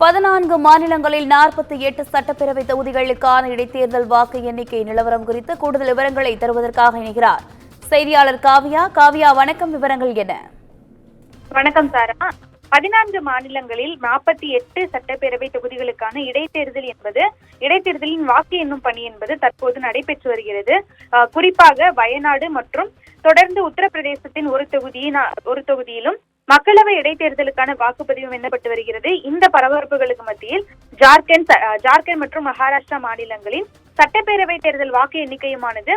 14 மாநிலங்களில் 48 சட்டப்பேரவை தொகுதிகளுக்கான இடைத்தேர்தல் வாக்கு எண்ணிக்கை நிலவரம் குறித்து கூடுதல் விவரங்களை தருவதற்காக இணைகிறார் செய்தியாளர் காவியா. காவியா, வணக்கம். விவரங்கள் என்ன? வணக்கம் சாரா. 14 மாநிலங்களில் 48 சட்டப்பேரவை தொகுதிகளுக்கான இடைத்தேர்தல் என்பது இடைத்தேர்தலின் வாக்கு எண்ணும் பணி என்பது தற்போது நடைபெற்று வருகிறது. குறிப்பாக வயநாடு மற்றும் தொடர்ந்து உத்தரப்பிரதேசத்தின் ஒரு தொகுதியிலும் மக்களவை இடைத்தேர்தலுக்கான வாக்குப்பதிவு எண்ணப்பட்டு வருகிறது. இந்த பரபரப்புகளுக்கு மத்தியில் ஜார்க்கண்ட் மற்றும் மகாராஷ்டிரா மாநிலங்களின் சட்டப்பேரவை தேர்தல் வாக்கு எண்ணிக்கையுமானது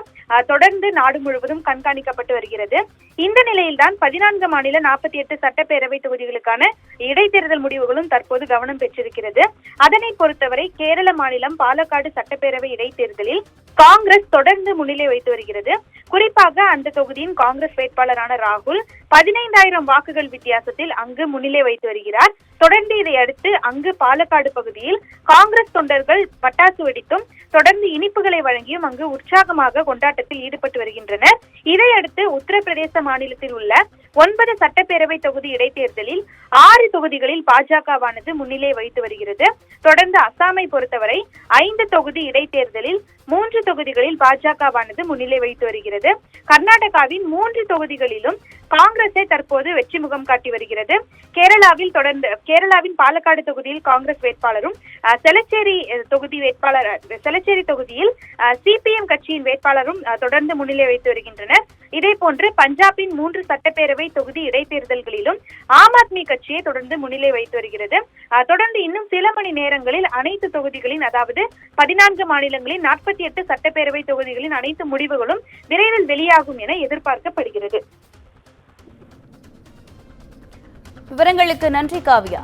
தொடர்ந்து நாடு முழுவதும் கண்காணிக்கப்பட்டு வருகிறது. இந்த நிலையில்தான் 14 மாநில 48 சட்டப்பேரவை தொகுதிகளுக்கான இடைத்தேர்தல் முடிவுகளும் தற்போது கவனம் பெற்றிருக்கிறது. அதனை பொறுத்தவரை கேரள மாநிலம் பாலக்காடு சட்டப்பேரவை இடைத்தேர்தலில் காங்கிரஸ் தொடர்ந்து முன்னிலை வைத்து வருகிறது. குறிப்பாக அந்த தொகுதியின் காங்கிரஸ் வேட்பாளரான ராகுல் 15,000 வாக்குகள் வித்தியாசத்தில் அங்கு முன்னிலை வைத்து வருகிறார். தொடர்ந்து இதை அடுத்து அங்கு பாலக்காடு பகுதியில் காங்கிரஸ் தொண்டர்கள் பட்டாசு வெடித்தும் தொடர்ந்து இனிப்புகளை வழங்கியும் அங்கு உற்சாகமாக கொண்டாட்டத்தில் ஈடுபட்டு வருகின்றனர். இதையடுத்து உத்தரப்பிரதேச மாநிலத்தில் உள்ள 9 சட்டப்பேரவை தொகுதி இடைத்தேர்தலில் 6 தொகுதிகளில் பாஜகவானது முன்னிலை வைத்து வருகிறது. தொடர்ந்து அசாமை பொறுத்தவரை 5 தொகுதி இடைத்தேர்தலில் 3 தொகுதிகளில் பாஜகவானது முன்னிலை வைத்து வருகிறது. கர்நாடகாவின் 3 தொகுதிகளிலும் காங்கிரஸை தற்போது வெற்றி முகம் காட்டி வருகிறது. கேரளாவின் பாலக்காடு தொகுதியில் காங்கிரஸ் வேட்பாளரும் செலச்சேரி தொகுதியில் சிபிஎம் கட்சியின் வேட்பாளரும் தொடர்ந்து முன்னிலை வைத்து வருகின்றனர். இதே போன்று பஞ்சாபின் 3 சட்டப்பேரவை தொகுதி இடைத்தேர்தல்களிலும் ஆம் ஆத்மி கட்சியை தொடர்ந்து முன்னிலை வைத்து வருகிறது. தொடர்ந்து இன்னும் சில மணி நேரங்களில் அனைத்து தொகுதிகளின், அதாவது 14 மாநிலங்களின் 48 சட்டப்பேரவை தொகுதிகளின் அனைத்து முடிவுகளும் விரைவில் வெளியாகும் என எதிர்பார்க்கப்படுகிறது. விவரங்களுக்கு நன்றி காவியா.